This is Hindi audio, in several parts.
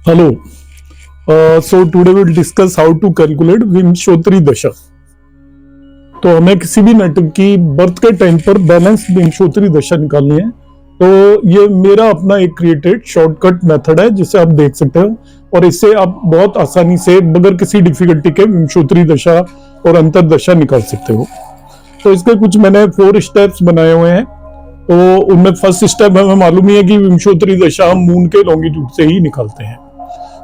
Hello. So today we'll discuss how to calculate विंशोत्तरी दशा। तो हमें किसी भी नाटक की बर्थ के टाइम पर बैलेंस विंशोत्तरी दशा निकालनी है। तो ये मेरा अपना एक क्रिएटेड शॉर्टकट मेथड है जिसे आप देख सकते हो और इससे आप बहुत आसानी से बगैर किसी डिफिकल्टी के विंशोत्तरी दशा और अंतर दशा निकाल सकते हो। तो इसके कुछ मैंने 4 स्टेप्स बनाए हुए हैं। तो उनमें फर्स्ट स्टेप हमें मालूम ही है कि विंशोत्तरी दशा हम मून के लॉन्गिट्यूड से ही निकालते हैं।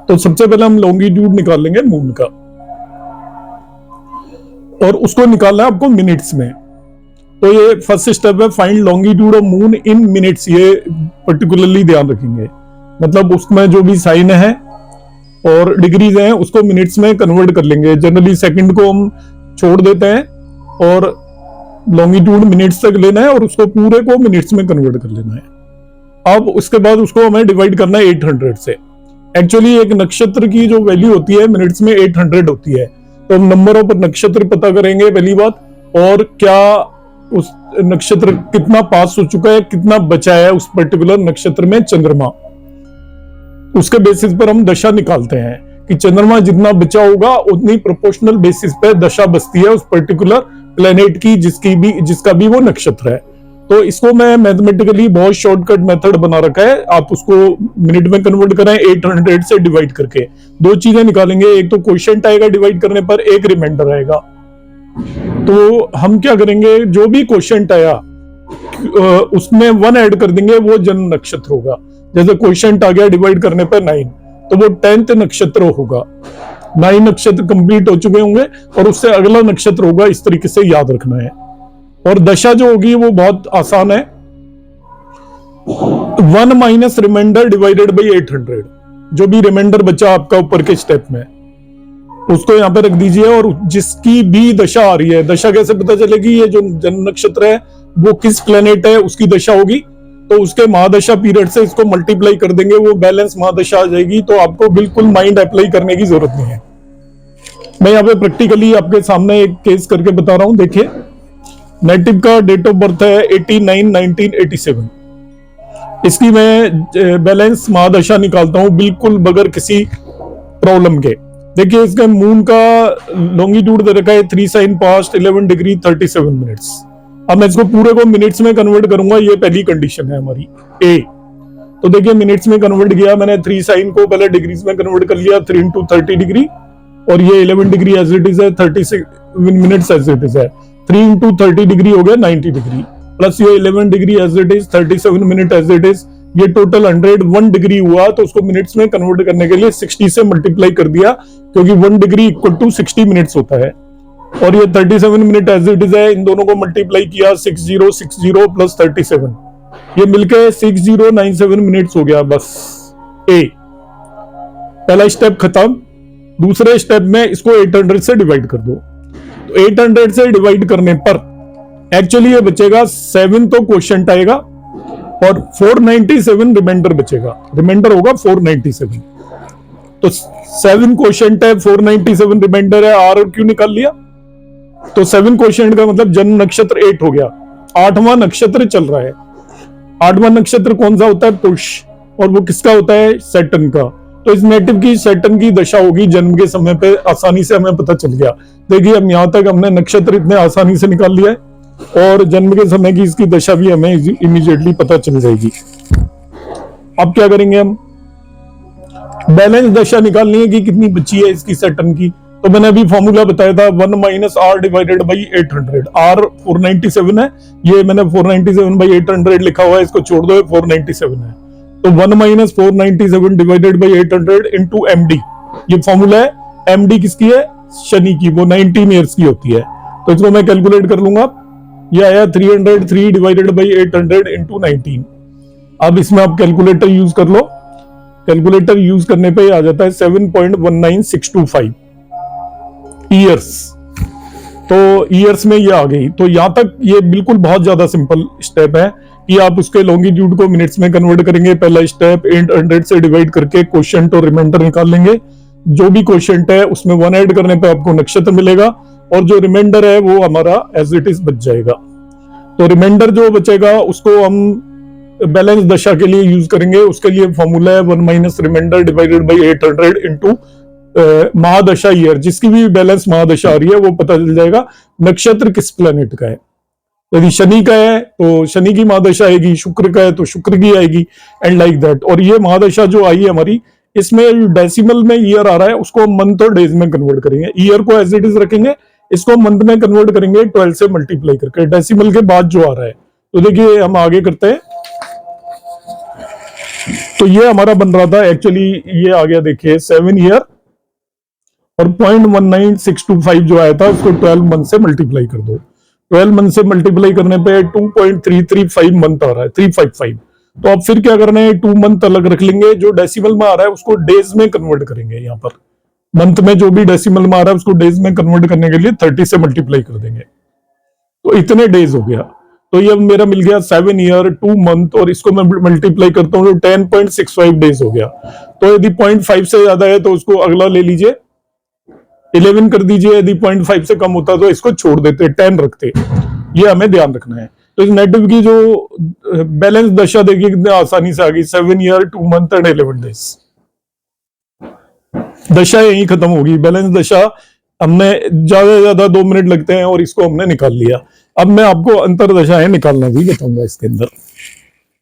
तो सबसे पहले हम लॉन्गिट्यूड निकाल लेंगे मून का और उसको निकालना है आपको मिनट्स में। तो ये फर्स्ट स्टेप है, find longitude of moon in minutes. ये पर्टिकुलरली ध्यान रखेंगे, मतलब उसमें जो भी साइन है और डिग्रीज हैं उसको मिनट्स में कन्वर्ट कर लेंगे। जनरली सेकंड को हम छोड़ देते हैं और लॉन्गिट्यूड मिनट्स तक लेना है और उसको पूरे को मिनट्स में कन्वर्ट कर लेना है। अब उसके बाद उसको हमें डिवाइड करना है 800 से। एक्चुअली एक नक्षत्र की जो वैल्यू होती है मिनट्स में 800 होती है। तो हम नंबर ऑफ नक्षत्र पता करेंगे पहली बात, और क्या उस नक्षत्र कितना पास हो चुका है, कितना बचा है उस पर्टिकुलर नक्षत्र में चंद्रमा। उसके बेसिस पर हम दशा निकालते हैं कि चंद्रमा जितना बचा होगा उतनी प्रोपोर्शनल बेसिस पे दशा बचती है उस पर्टिकुलर प्लेनेट की जिसका भी वो नक्षत्र है। तो इसको मैं मैथमेटिकली बहुत शॉर्टकट मेथड बना रखा है। आप उसको मिनट में कन्वर्ट करें 800 से डिवाइड करके। दो चीजें निकालेंगे, एक तो क्वोशिएंट आएगा डिवाइड करने पर, एक रिमाइंडर आएगा। तो हम क्या करेंगे, जो भी क्वोशिएंट आया उसमें 1 ऐड कर देंगे, वो जन्म नक्षत्र होगा। जैसे क्वोशिएंट आ गया डिवाइड करने पर 9, तो वो 10th नक्षत्र होगा। 9 नक्षत्र कंप्लीट हो चुके होंगे और उससे अगला नक्षत्र होगा। इस तरीके से याद रखना है। और दशा जो होगी वो बहुत आसान है, 1 माइनस रिमाइंडर डिवाइडेड बाई 800। जो भी रिमाइंडर बचा आपका ऊपर के स्टेप में उसको यहाँ पे रख दीजिए। और जिसकी भी दशा आ रही है, दशा कैसे पता चलेगी, ये जो जन्म नक्षत्र है वो किस प्लेनेट है उसकी दशा होगी। तो उसके महादशा पीरियड से इसको मल्टीप्लाई कर देंगे, वो बैलेंस महादशा आ जाएगी। तो आपको बिल्कुल माइंड अप्लाई करने की जरूरत नहीं है। मैं यहाँ पे प्रैक्टिकली आपके सामने एक केस करके बता रहा हूं। देखिए, नेटिव का डेट ऑफ बर्थ है 89/1987। इसकी मैं बैलेंस महादशा निकालता हूं बिल्कुल बगैर किसी प्रॉब्लम के। देखिए, इसका मून का लॉन्गिट्यूड दे रखा है 3 साइन पास्ट 11 डिग्री 37 मिनट्स। अब मैं इसको पूरे को मिनट्स में कन्वर्ट करूंगा। ये पहली कंडीशन है हमारी ए। तो देखिए, मिनट्स में कन्वर्ट किया मैंने। 3 साइन को पहले डिग्रीज में कन्वर्ट कर लिया, 3 into 30 डिग्री, और ये 11 डिग्री एज इट इज है, 36 मिनट्स एज इट इज है। 3 into 30 डिग्री हो गया 90 डिग्री, प्लस ये 11 degree as it is, 37 minute as it is, ये टोटल 101 डिग्री हुआ। तो उसको मिनट्स में कन्वर्ट करने के लिए 60 से मल्टीप्लाई कर दिया, क्योंकि 1 डिग्री इक्वल टू 60 मिनट्स होता है। और ये 37 मिनट एज इट इज है, इन दोनों को मल्टीप्लाई किया 6060 प्लस 37, ये मिलके 6097 मिनट्स हो गया। बस ए, पहला स्टेप खत्म। दूसरे स्टेप में इसको 800 से डिवाइड कर दो। तो 800 से डिवाइड करने पर एक्चुअली ये बचेगा 7 तो क्वोशिएंट आएगा और 497 रिमाइंडर बचेगा। रिमाइंडर होगा 497। तो 7 क्वोशिएंट है, 497 रिमाइंडर है। आर और क्यू निकाल लिया। तो 7 क्वोशिएंट का मतलब जन्म नक्षत्र 8 हो गया। 8वां नक्षत्र चल रहा है। 8वां नक्षत्र कौन सा होता है, पुष, और वो किसका होता है, सैटर्न का। तो इस नेटिव की सैटर्न की दशा होगी जन्म के समय पे, आसानी से हमें पता चल गया। देखिए, अब यहां तक हमने नक्षत्र इतने आसानी से निकाल लिया है और जन्म के समय की इसकी दशा भी हमें इमीडिएटली पता चल जाएगी। अब क्या करेंगे, हम बैलेंस दशा निकालनी है कि कितनी बची है इसकी सैटर्न की। तो मैंने अभी फॉर्मूला बताया था 1 minus R divided by 800। R 497 है, ये मैंने 497/800 लिखा हुआ है, इसको छोड़ दो, 497 है। तो 1 minus 497 divided by 800 into MD, ये फॉर्मूला है। एमडी किसकी है, शनि की, वो 19 ईयर्स की होती है। तो इसको मैं कैलकुलेट कर लूंगा। ये आया 303 डिवाइडेड बाई 800 इंटू 19। अब इसमें आप कैलकुलेटर यूज कर लो। कैलकुलेटर यूज करने पे आ जाता है 7.19625 ईयर्स। तो ईयर्स में ये आ गई। तो यहां तक ये बिल्कुल बहुत ज्यादा सिंपल स्टेप है कि आप उसके लॉन्गिट्यूड को मिनट्स में कन्वर्ट करेंगे। पहला स्टेप 800 से डिवाइड करके क्वोशिएंट और रिमाइंडर निकाल लेंगे। जो भी क्वोशिएंट है उसमें 1 ऐड करने पे आपको नक्षत्र मिलेगा और जो रिमाइंडर है वो हमारा एज इट इज बच जाएगा। तो रिमाइंडर जो बचेगा उसको हम बैलेंस दशा के लिए यूज करेंगे, उसके लिए फॉर्मूला है 1 minus remainder divided by 800 into mahadasha year. जिसकी भी बैलेंस महादशा आ रही है वो पता चल जाएगा नक्षत्र किस प्लेनेट का है। यदि शनि का है तो शनि की महादशा आएगी, शुक्र का है तो शुक्र की आएगी, एंड लाइक दैट। और ये महादशा जो आई है हमारी, इसमें डेसिमल में ईयर आ रहा है, उसको हम मंथ और डेज में कन्वर्ट करेंगे। ईयर को एज इट इज रखेंगे, इसको मंथ में कन्वर्ट करेंगे 12 से मल्टीप्लाई करके, डेसिमल के बाद जो आ रहा है। तो देखिए हम आगे करते हैं। तो ये हमारा बन रहा था एक्चुअली, ये आ गया देखिए 7 ईयर, और 0.19625 जो आया था उसको 12 मंथ से मल्टीप्लाई कर दो। 12 मंथ से मल्टीप्लाई करने पे 2.335 मंथ आ रहा है, 355। तो अब फिर क्या करना है, 2 मंथ अलग रख लेंगे, जो डेसिमल में आ रहा है उसको डेज में कन्वर्ट करेंगे। यहाँ पर मंथ में जो भी डेसिमल में आ रहा है उसको डेज में कन्वर्ट करने के लिए 30 से मल्टीप्लाई कर देंगे, तो इतने डेज हो गया। तो ये मेरा मिल गया 7 ईयर 2 मंथ, और इसको मैं मल्टीप्लाई करता हूँ तो 10.65 डेज हो गया। तो यदि 0.5 से ज्यादा है तो उसको अगला ले लीजिए, 11 कर दीजिए। यदि 0.5 से कम होता तो इसको छोड़ देते, 10 रखते। ये हमें ध्यान रखना है। तो इस नेटिव की जो बैलेंस दशा देखिए कितने आसानी से आ गई, 7 ईयर 2 मंथ एंड 11 डेज। दशा यही खत्म होगी। बैलेंस दशा हमने ज्यादा से ज्यादा 2 मिनट लगते हैं और इसको हमने निकाल लिया। अब मैं आपको अंतर दशाएं निकालना भी बताऊंगा इसके अंदर,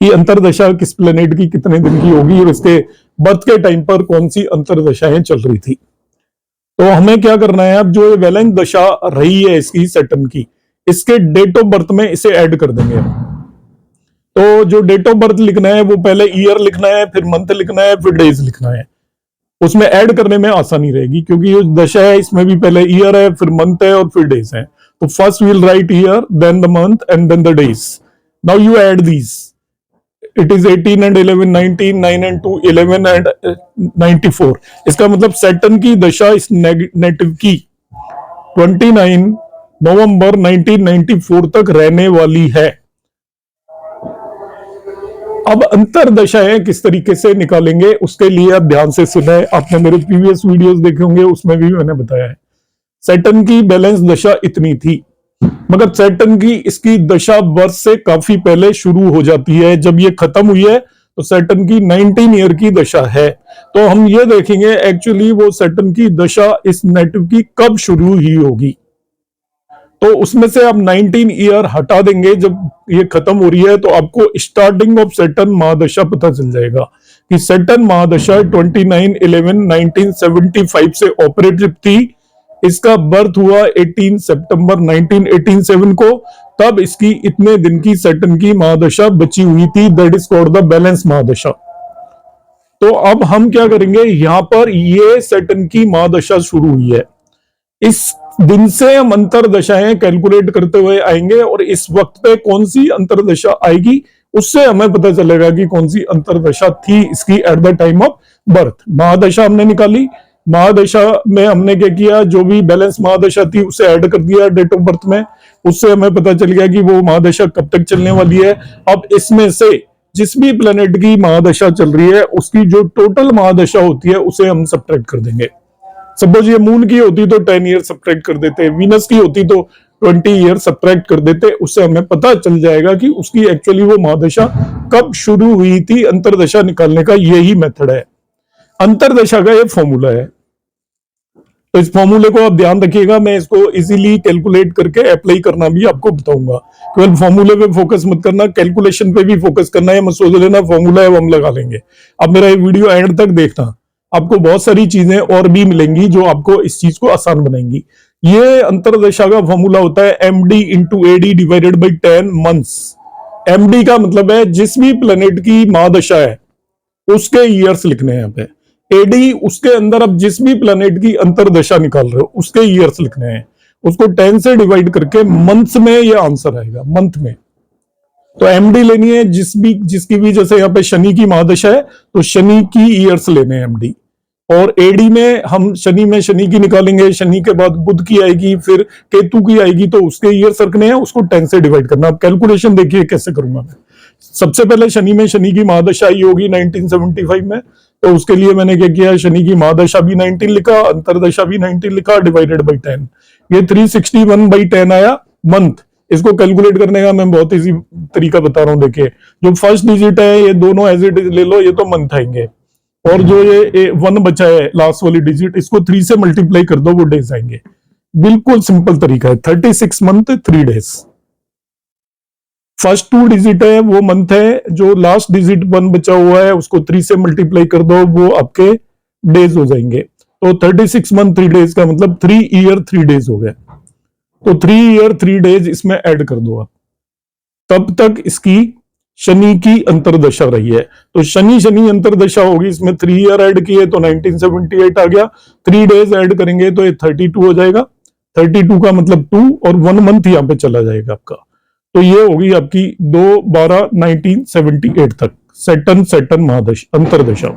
कि अंतर दशा किस प्लेनेट की कितने दिन की होगी और इसके बर्थ के टाइम पर कौन सी अंतर दशाएं चल रही थी। तो हमें क्या करना है, अब जो बैलेंस दशा रही है इसकी सैटर्न की, इसके डेट ऑफ बर्थ में इसे ऐड कर देंगे। तो जो डेट ऑफ बर्थ लिखना है वो पहले ईयर लिखना है, फिर मंथ लिखना है, फिर डेज लिखना है। उसमें ऐड करने में आसानी रहेगी, क्योंकि ये दशा है इसमें भी पहले ईयर है, फिर मंथ है और फिर डेज है। तो first we'll write year, then the month and then the days. Now you add these, it is 18 and 11 19, 9 and 2 11 and 94। इसका मतलब सैटर्न की दशा इस नेटिव की 29 नवंबर 1994 तक रहने वाली है। अब अंतर दशाएं किस तरीके से निकालेंगे उसके लिए आप ध्यान से सुने। आपने मेरे प्रीवियस वीडियोस देखे होंगे, उसमें भी मैंने बताया है। सैटर्न की बैलेंस दशा इतनी थी, मगर सैटर्न की इसकी दशा बर्थ से काफी पहले शुरू हो जाती है। जब ये खत्म हुई है तो सैटर्न की 19 ईयर की दशा है। तो हम ये देखेंगे एक्चुअली वो सैटर्न की दशा इस नेटिव की कब शुरू ही होगी। तो उसमें से आप 19 ईयर हटा देंगे, जब ये खत्म हो रही है तो आपको स्टार्टिंग ऑफ सैटर्न महादशा पता चल जाएगा कि सैटर्न महादशा 29/11/1975 से ऑपरेटिव थी। इसका बर्थ हुआ 18 सितंबर 1987 को, तब इसकी इतने दिन की सैटर्न की महादशा बची हुई थी, that is called the balance mahadasha. तो अब हम क्या करेंगे, यहां पर ये सैटर्न की महादशा शुरू हुई है, इस दिन से हम अंतर दशाएं कैलकुलेट करते हुए आएंगे, और इस वक्त पे कौन सी अंतर दशा आएगी उससे हमें पता चलेगा कि कौन सी अंतर दशा थी इसकी at the time of birth. महादशा हमने निकाली, महादशा में हमने क्या किया, जो भी बैलेंस महादशा थी उसे ऐड कर दिया डेट ऑफ बर्थ में, उससे हमें पता चल गया कि वो महादशा कब तक चलने वाली है। अब इसमें से जिस भी प्लेनेट की महादशा चल रही है उसकी जो टोटल महादशा होती है उसे हम सब्ट्रैक्ट कर देंगे। सपोज ये मून की होती तो 10 ईयर सब्ट्रैक्ट कर देते, वीनस की होती तो 20 ईयर सब्ट्रैक्ट कर देते। उससे हमें पता चल जाएगा कि उसकी एक्चुअली वो महादशा कब शुरू हुई थी। अंतरदशा निकालने का यही मेथड है, अंतरदशा का ये फॉर्मूला है। तो इस फॉर्मूले को आप ध्यान रखिएगा, मैं इसको इजीली कैलकुलेट करके अप्लाई करना भी आपको बताऊंगा। केवल फॉर्मूले पे फोकस मत करना, कैलकुलेशन पे भी फोकस करना है। मत सोच लेना फॉर्मूला है वो हम लगा लेंगे। अब मेरा ये वीडियो एंड तक देखना, आपको बहुत सारी चीजें और भी मिलेंगी जो आपको इस चीज को आसान बनाएंगी। ये अंतरदशा का फॉर्मूला होता है MD into AD divided by 10 months. MD का मतलब है जिस भी प्लेनेट की महादशा है उसके ईयर्स लिखने हैं यहाँ पे। AD उसके अंदर अब जिस भी प्लेनेट की अंतरदशा निकाल रहे हो उसके ईयर्स लिखने हैं, उसको 10 से डिवाइड करके मंथ्स में ये आंसर आएगा, मंथ में। तो MD लेनी है जिसकी भी, जैसे यहाँ पे शनि की महादशा है तो शनि की ईयर्स लेने हैं MD, और AD में हम शनि में शनि की निकालेंगे, शनि के बाद बुध की आएगी, फिर केतु की आएगी, तो उसके ईयर्स रखने हैं, उसको 10 से डिवाइड करना। अब कैलकुलेशन देखिए कैसे करूंगा मैं। सबसे पहले शनि में शनि की महादशा आई होगी 1975 में, तो उसके लिए मैंने क्या किया, शनि की महादशा भी 19 लिखा, अंतरदशा भी 19 लिखा, डिवाइडेड बाई 10। ये 361/10 आया मंथ। इसको कैलकुलेट करने का मैं बहुत इजी तरीका बता रहा हूँ। देखिए, जो फर्स्ट डिजिट है ये दोनों एज इट इज ले लो, ये तो मंथ आएंगे, और जो ये 1 बचा है लास्ट वाली डिजिट, इसको 3 से मल्टीप्लाई कर दो, वो डेज आएंगे। बिल्कुल सिंपल तरीका है। 36 मंथ 3 डेज। फर्स्ट 2 डिजिट है वो मंथ है, जो लास्ट डिजिट 1 बचा हुआ है उसको 3 से मल्टीप्लाई कर दो, वो आपके डेज हो जाएंगे। तो 36 मंथ 3 डेज का मतलब 3 ईयर 3 डेज हो गया। तो 3 ईयर 3 डेज इसमें ऐड कर दो आप। तब तक इसकी शनि की अंतरदशा रही है, तो शनि शनि अंतरदशा होगी। इसमें 3 ईयर ऐड किए तो 1978 आ गया, 3 डेज ऐड करेंगे तो ये 32 हो जाएगा। 32 का मतलब 2 और 1 मंथ यहां पे चला जाएगा आपका। तो ये होगी आपकी 2/12/1978 तक सैटर्न महादशा अंतरदशा।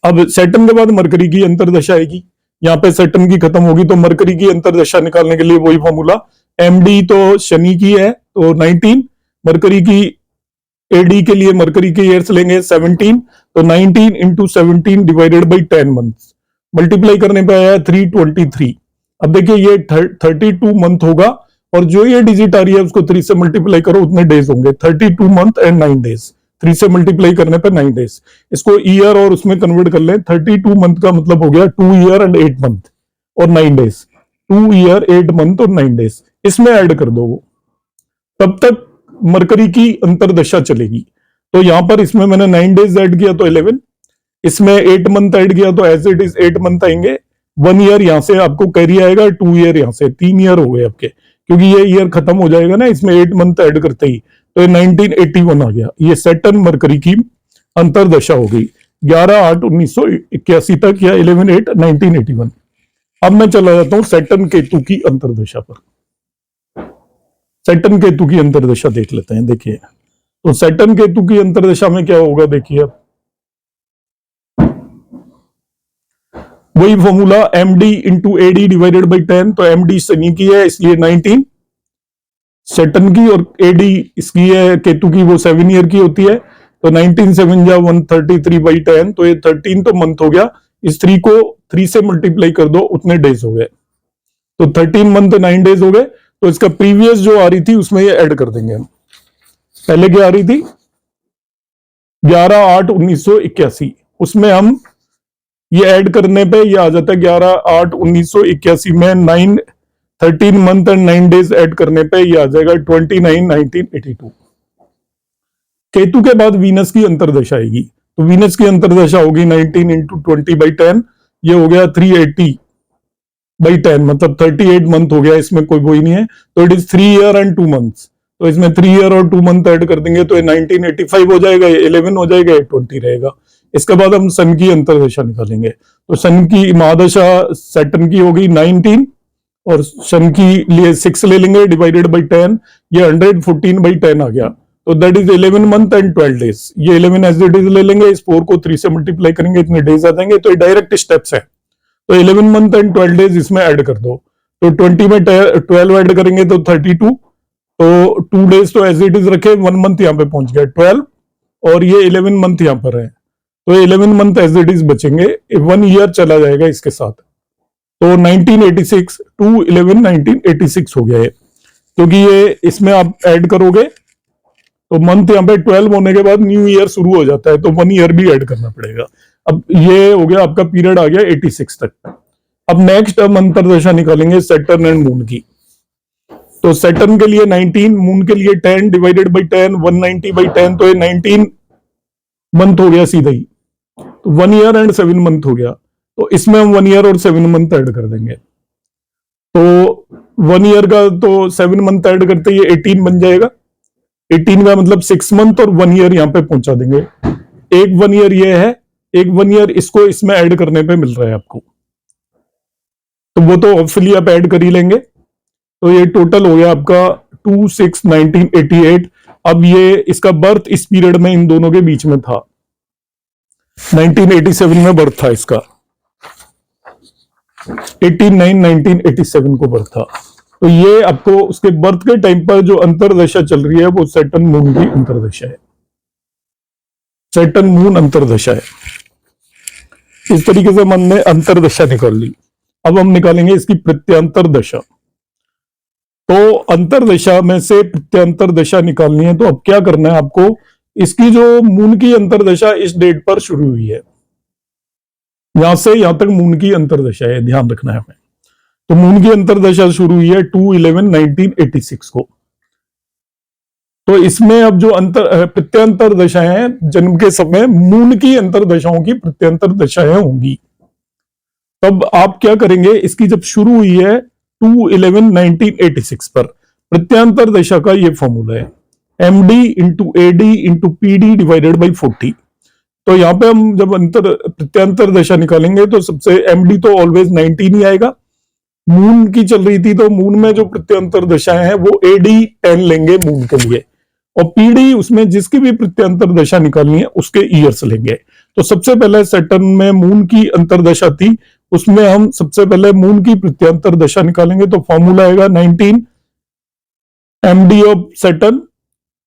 अब सैटर्न के बाद मरकरी की अंतरदशा आएगी। यहाँ पे सैटर्न की खत्म होगी तो मरकरी की अंतरदशा निकालने के लिए वही फॉर्मूला, एमडी तो शनि की है तो 19, मरकरी की एडी के लिए मरकरी के ईयर्स लेंगे 17, तो 19 into 17 divided by 10 months, multiply करने पे आया 323। अब देखिए ये 32 मंथ होगा, और जो ये डिजिट आ रही है उसको 3 से मल्टीप्लाई करो, उतने डेज होंगे 32 मंथ एंड 9 डेज। 3 से मल्टीप्लाई करने पे 9 डेज। इसको ईयर और उसमें कन्वर्ट कर लें, 32 मंथ का मतलब हो गया 2 ईयर एंड 8 मंथ और 9 डेज। 2 ईयर 8 मंथ और 9 डेज इसमें ऐड कर दो वो, तब तक मरकरी की अंतरदशा चलेगी। तो यहां पर इसमें मैंने 9 डेज ऐड किया तो 11, इसमें 8 मंथ ऐड किया तो एज इट इज 8 मंथ आएंगे। 1 ईयर यहां से आपको कैरी आएगा, 2 ईयर यहां से, 3 ईयर हो गए आपके, क्योंकि ये ईयर खत्म हो जाएगा ना इसमें 8 मंथ ऐड करते ही। तो ये 1981 आ गया। ये सैटर्न मरकरी की अंतरदशा हो गई 11/8/1981 तक, या 11/8/1981। अब मैं चला जाता हूं सैटर्न केतु की अंतरदशा पर। सैटर्न केतु की अंतरदशा देख लेते हैं। देखिए, तो सैटर्न केतु की अंतरदशा में क्या होगा, देखिए अब वही formula, MD into AD divided by 10। तो एमडी शनि की है इसलिए 19 सैटर्न की, और एडी इसकी है केतु की, वो 7 ईयर की होती है। तो 19 7 जा 133/10, तो ये 13 तो मंथ हो गया। इस 3 को 3 से मल्टीप्लाई कर दो, उतने डेज हो गए। तो 13 मंथ 9 डेज हो गए। तो इसका प्रीवियस जो आ रही थी उसमें ये ऐड कर देंगे हम। पहले क्या आ रही थी 11/8/1981, उसमें हम ये ऐड करने पे ये आ जाता है 11/8/1981 में 13 मंथ एंड 9 डेज ऐड करने पे ये आ जाएगा 29/1982। केतु के बाद वीनस की अंतरदशा आएगी। तो वीनस की अंतरदशा होगी 19 इंटू 20/10, ये हो गया 380/10, मतलब 38 मंथ हो गया। इसमें कोई वही नहीं है, तो it is 3 year and 2 months. तो इसमें 3 ईयर और 2 मंथ ऐड कर देंगे तो ये 1985 हो जाएगा, ये 11 हो जाएगा, ये 20 रहेगा। इसके बाद हम सन की अंतरदशा निकालेंगे। तो सन की महादशा सैटर्न की होगी 19, और सन की लिए 6 ले लेंगे डिवाइडेड बाई 10, ये 114/10 आ गया। तो that is 11 month and 12 days. ये 11 एज इट इज ले लेंगे, इस 4 को 3 से मल्टीप्लाई करेंगे, इतने डेज आ जाएंगे। तो ये डायरेक्ट स्टेप्स है। तो 11 मंथ एंड 12 डेज इसमें ऐड कर दो। तो 20 में 12 ऐड करेंगे तो 32, तो 2 डेज तो एज इट इज रखे, 1 मंथ यहाँ पे पहुंच गया 12, और ये 11 मंथ यहाँ पर है। तो 11 मंथ एज इट इज बचेंगे, 1 ईयर चला जाएगा इसके साथ। तो 1986 टू 11 1986 हो गया है, क्योंकि ये इसमें आप ऐड करोगे तो मंथ यहाँ पे 12 होने के बाद न्यू ईयर शुरू हो जाता है, तो 1 ईयर भी ऐड करना पड़ेगा। अब ये हो गया आपका पीरियड आ गया 86 तक। अब नेक्स्ट हम अंतरदशा निकालेंगे सैटर्न एंड मून की। तो सैटर्न के लिए 19, मून के लिए 10 डिवाइडेड बाई 10, 190/10, तो ये 19 मंथ हो गया सीधा ही। तो 1 ईयर एंड 7 मंथ हो गया। तो इसमें हम 1 ईयर और 7 मंथ ऐड कर देंगे। तो 1 ईयर का तो 7 मंथ ऐड करते ही 18 बन जाएगा। 18 का मतलब 6 मंथ और 1 ईयर यहां पे पहुंचा देंगे। एक 1 ईयर ये है, एक 1 ईयर इसको इसमें ऐड करने पे मिल रहा है आपको, तो वो तो ऑब्वियसली आप ऐड कर ही लेंगे। तो ये टोटल हो गया आपका 2/6/1988। अब ये इसका बर्थ इस पीरियड में इन दोनों के बीच में था, 1987 में बर्थ था इसका, 18/9/1987 को बर्थ था। तो ये आपको उसके बर्थ के टाइम पर जो अंतरदशा चल रही है वो सैटर्न मून की अंतरदशा है। सैटर्न मून अंतरदशा है। इस तरीके से हमने अंतरदशा निकाल ली। अब हम निकालेंगे इसकी प्रत्यंतर दशा। तो अंतरदशा में से प्रत्यंतर दशा निकालनी है, तो अब क्या करना है आपको, इसकी जो मून की अंतरदशा इस डेट पर शुरू हुई है, यहां से यहां तक मून की अंतरदशा है, ध्यान रखना है हमें। तो मून की अंतरदशा शुरू हुई है 2/11/1986 को। तो इसमें अब जो प्रत्यंतर दशाएं हैं, जन्म के समय मून की अंतरदशाओं की प्रत्यंतर दशाएं होंगी। तब आप क्या करेंगे, इसकी जब शुरू हुई है 2/11/1986 पर, प्रत्यंतर दशा का ये फॉर्मूला है MD into AD into PD divided by 40। तो यहाँ पे हम जब प्रत्यंतर दशा निकालेंगे तो सबसे MD तो ऑलवेज 19 ही आएगा। मून की चल रही थी तो मून में जो प्रत्यंतर दशाएं हैं वो AD 10 लेंगे मून के लिए, और PD उसमें जिसकी भी प्रत्यंतर दशा निकालनी है उसके ईयर्स लेंगे। तो सबसे पहले सैटर्न में मून की अंतरदशा थी, उसमें हम सबसे पहले मून की प्रत्यंतर दशा निकालेंगे। तो फॉर्मूला आएगा 19 MD of Saturn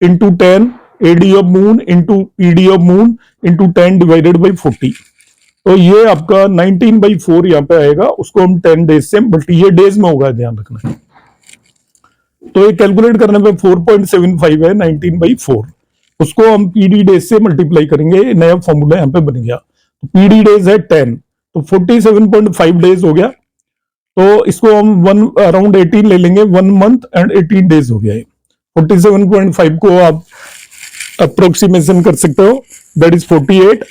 into 10 AD of moon into PD of moon into 10 divided by 40। तो ये आपका 19/4 यहाँ पे आएगा, उसको हम 10 डेज से ये डेज में होगा, ध्यान रखना है। तो ये कैलकुलेट करने पे 4.75 है 19/4, उसको हम PD डेज से मल्टीप्लाई करेंगे, नया फॉर्मूला यहाँ पे बन गया। तो PD डेज है 10, तो 47.5 डेज हो गया। तो इसको हम अराउंड 18 ले लेंगे, 1 मंथ एंड 18 डेज हो गया। 47.5 को आप अप्रोक्सीमेशन कर सकते हो, दैट इज 48।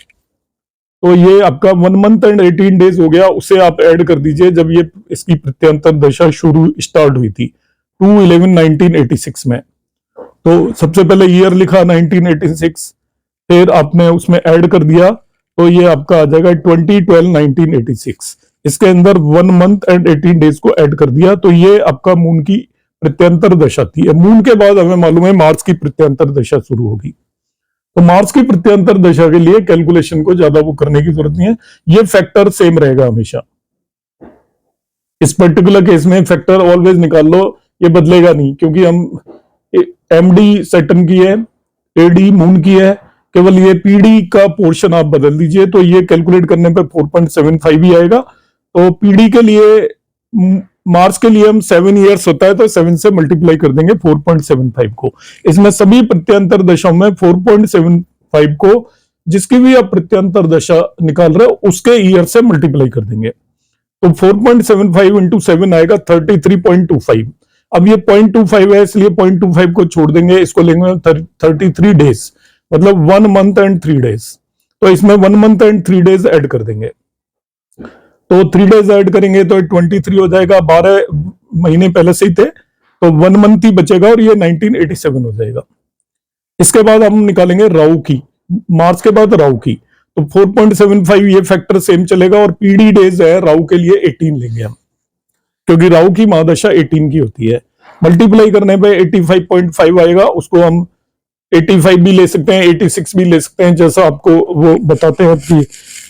तो ये आपका 1 मंथ एंड 18 डेज हो गया, उसे आप ऐड कर दीजिए जब ये इसकी प्रत्यंतर दशा स्टार्ट हुई थी 2/11/1986 में। तो सबसे पहले ईयर लिखा 1986, फिर आपने उसमें ऐड कर दिया, तो ये आपका आ जाएगा 20/12/1986। इसके अंदर 1 मंथ एंड 18 डेज को ऐड कर दिया, तो ये आपका मून की प्रत्यंतर दशा थी। मून के बाद हमें मालूम है मार्स की प्रत्यंतर दशा शुरू होगी। तो मार्स की प्रत्यंतर दशा के लिए कैलकुलेशन को ज्यादा वो करने की जरूरत नहीं है, ये फैक्टर सेम रहेगा हमेशा। इस पर्टिकुलर केस में फैक्टर ऑलवेज निकाल लो, ये बदलेगा नहीं, क्योंकि हम MD सैटर्न की है, AD मून की है, केवल ये PD का पोर्शन आप बदल दीजिए, तो ये कैलकुलेट करने पे 4.75 ही आएगा। तो PD के लिए, मार्स के लिए हम 7 ईयर्स होता है, तो 7 से मल्टीप्लाई कर देंगे 4.75 को। इसमें सभी प्रत्यंतर दशाओं में 4.75 को जिसकी भी आप प्रत्यंतर दशा निकाल रहे हो उसके ईयर से मल्टीप्लाई कर देंगे। तो 4.75 इंटू 7 आएगा 33.25। अब ये 0.25 है, इसलिए 0.25 को छोड़ देंगे, इसको लेंगे 33 डेज, मतलब 1 मंथ एंड 3 डेज। तो इसमें 1 मंथ एंड 3 डेज ऐड कर देंगे। तो 3 डेज ऐड करेंगे तो 23 हो जाएगा, 12 महीने पहले से ही थे, तो 1 मंथ ही बचेगा और ये 1987 हो जाएगा। इसके बाद हम निकालेंगे राहु की, मार्च के बाद राहु की। तो 4.75 ये फैक्टर सेम चलेगा, और PD डेज है राहु के लिए 18 लेंगे हम, क्योंकि राहु की महादशा 18 की होती है। मल्टीप्लाई करने पे 85.5 आएगा, उसको हम 85 भी ले सकते हैं, 86 भी ले सकते हैं, जैसा आपको वो बताते हैं आपकी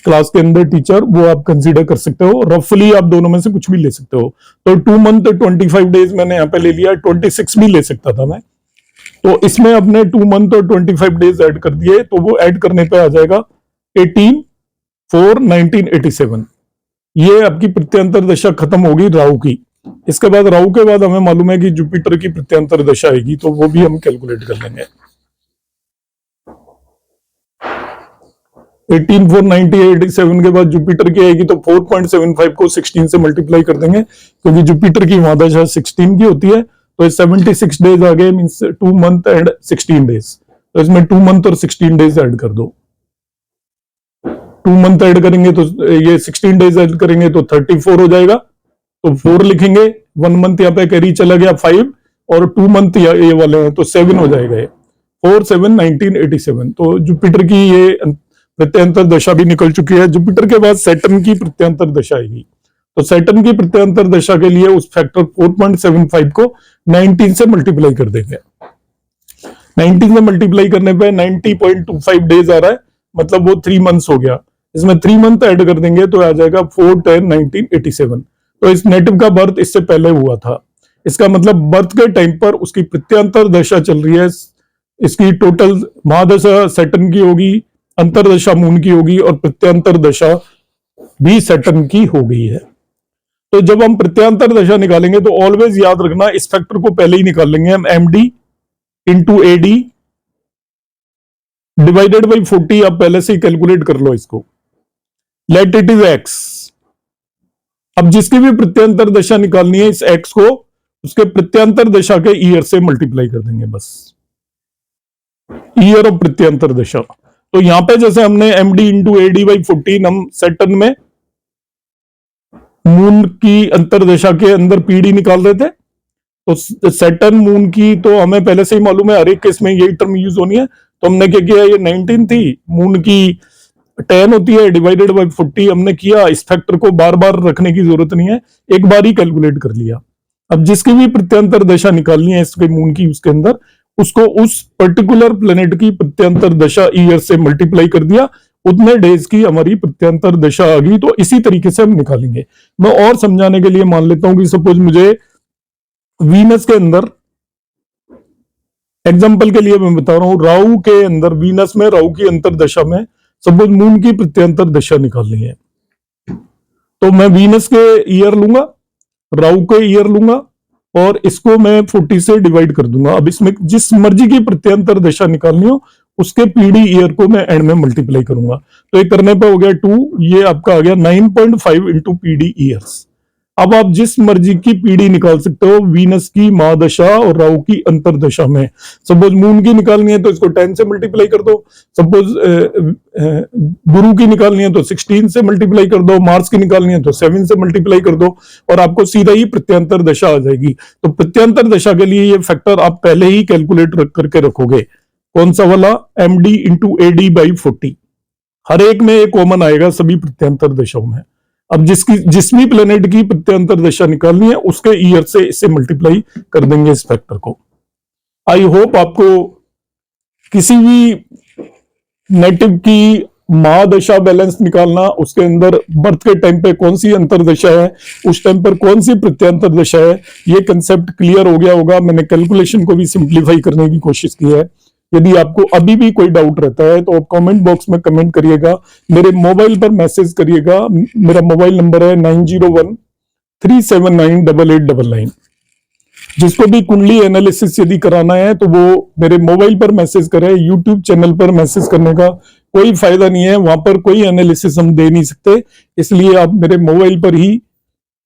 क्लास के अंदर टीचर, वो आप कंसीडर कर सकते हो। रफली आप दोनों में से कुछ भी ले सकते हो। तो 2 मंथ 25 डेज मैंने यहाँ पे ले लिया, 26 भी ले सकता था मैं। तो इसमें अपने 2 मंथ और 25 डेज ऐड कर दिए, तो वो ऐड करने पे आ जाएगा 18/4/1987। ये आपकी प्रत्यंतर दशा खत्म होगी राहु की। इसके बाद राहु के बाद हमें मालूम है कि जुपिटर की प्रत्यंतर दशा आएगी, तो वो भी हम कैलकुलेट कर लेंगे। 18/4/1987 के बाद जुपिटर की आएगी, तो 4.75 को 16 से मल्टीप्लाई कर देंगे, क्योंकि जुपिटर की महादशा 16 की होती है। तो 76 डेज आ गए, मींस 2 मंथ एंड 16 डेज। तो इसमें 2 मंथ और 16 डेज ऐड कर दो। 2 मंथ ऐड करेंगे तो ये 16 डेज ऐड करेंगे तो 34 हो जाएगा। तो 4 लिखेंगे, 1 मंथ यहाँ पे कैरी चला गया 5, और 2 मंथ ये वाले हैं तो 7 हो जाएगा ये 4/7/1987। तो जुपिटर की ये प्रत्यंतर दशा भी निकल चुकी है। जुपिटर के बाद सैटर्न की प्रत्यंतर दशा आएगी। तो सैटर्न की प्रत्यंतर दशा के लिए उस फैक्टर 4.75 को 19 से मल्टीप्लाई कर देंगे। 19 से मल्टीप्लाई करने पे 90.25 डेज आ रहा है, मतलब वो 3 मंथ्स हो गया। इसमें 3 मंथ ऐड कर देंगे तो आ जाएगा 4/10/1987। तो इस नेटिव का बर्थ इससे पहले हुआ था। इसका मतलब बर्थ के टाइम पर उसकी प्रत्यंतर दशा चल रही है। इसकी टोटल महादशा सैटर्न की होगी, अंतरदशा मून की होगी, और प्रत्यंतर दशा भी सैटर्न की हो गई है। तो जब हम प्रत्यांतर दशा निकालेंगे तो ऑलवेज याद रखना इस फैक्टर को पहले ही निकाल लेंगे हम, MD into AD divided by 40। आप पहले से ही कैलकुलेट कर लो इसको, लेट इट इज एक्स। अब जिसकी भी प्रत्यांतर दशा निकालनी है, इस एक्स को उसके प्रत्यांतर दशा के ईयर से मल्टीप्लाई कर देंगे, बस ईयर ऑफ प्रत्यांतर दशा। तो यहां पे जैसे हमने एमडी इंटू एडी बाई 14 हम सेटन में मून की अंतरदशा के अंदर पीडी निकाल रहे थे, तो सेटन मून की तो हमें पहले से ही मालूम है, हर एक केस में यही टर्म यूज होनी है। तो हमने क्या किया, ये 19 थी, मून की 10 होती है, डिवाइडेड बाई 40 हमने किया। इस फैक्टर को बार बार रखने की जरूरत नहीं है, एक बार ही कैलकुलेट कर लिया। अब जिसकी भी प्रत्यांतर दशा निकालनी है इसके मून की, उसके अंदर उसको उस पर्टिकुलर प्लेनेट की प्रत्यांतर दशा ईयर से मल्टीप्लाई कर दिया, उतने डेज की हमारी प्रत्यांतर दशा आ गई। तो इसी तरीके से हम निकालेंगे। मैं और समझाने के लिए मान लेता हूं कि सपोज मुझे वीनस के अंदर, एग्जांपल के लिए मैं बता रहा हूं, राहु के अंदर, वीनस में राहु की अंतरदशा में सपोज मून की प्रत्यांतर दशा निकालनी है, तो मैं वीनस के ईयर लूंगा, राहु के ईयर लूंगा और इसको मैं 40 से डिवाइड कर दूंगा। अब इसमें जिस मर्जी की प्रत्यांतर दशा निकालनी हो उसके पीडी ईयर को मैं एंड में मल्टीप्लाई करूंगा। तो ये करने पे हो गया 2, ये आपका आ गया 9.5 इंटू पीडी ईयर्स। अब आप जिस मर्जी की पीडी निकाल सकते हो वीनस की महादशा और राहु की अंतरदशा में। सपोज मून की निकालनी है तो इसको 10 से मल्टीप्लाई कर दो, सपोज गुरु की निकालनी है तो 16 से मल्टीप्लाई कर दो, मार्स की निकालनी है तो 7 से मल्टीप्लाई कर दो और आपको सीधा ही प्रत्यांतर दशा आ जाएगी। तो प्रत्यांतर दशा के लिए ये फैक्टर आप पहले ही कैलकुलेट करके रखोगे। कौन सा वाला, एमडी इंटू एडी बाई 40। हर एक में एक कॉमन आएगा सभी प्रत्यांतर दशाओं में। अब जिस भी प्लेनेट की प्रत्यांतर दशा निकालनी है उसके ईयर से इसे मल्टीप्लाई कर देंगे इस फैक्टर को। आई होप आपको किसी भी नेटिव की महादशा बैलेंस निकालना, उसके अंदर बर्थ के टाइम पे कौन सी अंतरदशा है, उस टाइम पर कौन सी प्रत्यांतर दशा है, ये कंसेप्ट क्लियर हो गया होगा। मैंने कैलकुलेशन को भी सिंप्लीफाई करने की कोशिश की है। यदि आपको अभी भी कोई डाउट रहता है तो आप कमेंट बॉक्स में कमेंट करिएगा, मेरे मोबाइल पर मैसेज करिएगा। मेरा मोबाइल नंबर है 9013798899। जिसको भी कुंडली एनालिसिस यदि कराना है तो वो मेरे मोबाइल पर मैसेज करे। यूट्यूब चैनल पर मैसेज करने का कोई फायदा नहीं है, वहां पर कोई एनालिसिस हम दे नहीं सकते, इसलिए आप मेरे मोबाइल पर ही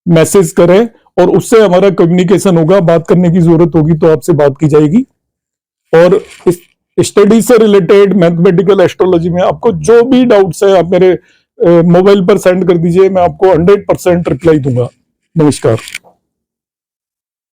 मैसेज करें और उससे हमारा कम्युनिकेशन होगा। बात करने की जरूरत होगी तो आपसे बात की जाएगी। और इस स्टडी से रिलेटेड मैथमेटिकल एस्ट्रोलॉजी में आपको जो भी डाउट्स है आप मेरे मोबाइल पर सेंड कर दीजिए, मैं आपको 100% रिप्लाई दूंगा। नमस्कार।